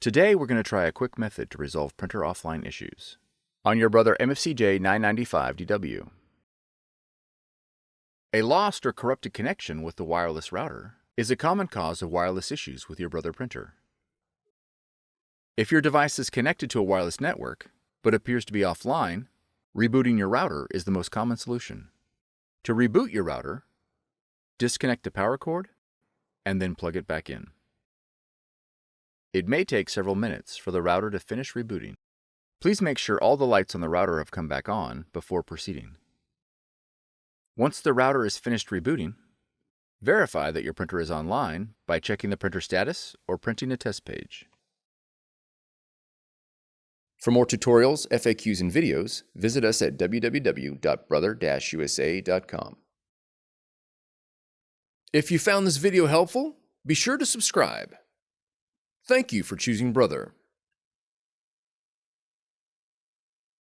Today we're going to try a quick method to resolve printer offline issues on your Brother MFCJ995DW. A lost or corrupted connection with the wireless router is a common cause of wireless issues with your Brother printer. If your device is connected to a wireless network but appears to be offline, rebooting your router is the most common solution. To reboot your router, disconnect the power cord and then plug it back in. It may take several minutes for the router to finish rebooting. Please make sure all the lights on the router have come back on before proceeding. Once the router is finished rebooting, verify that your printer is online by checking the printer status or printing a test page. For more tutorials, FAQs, and videos, visit us at www.brother-usa.com. If you found this video helpful, be sure to subscribe. Thank you for choosing Brother.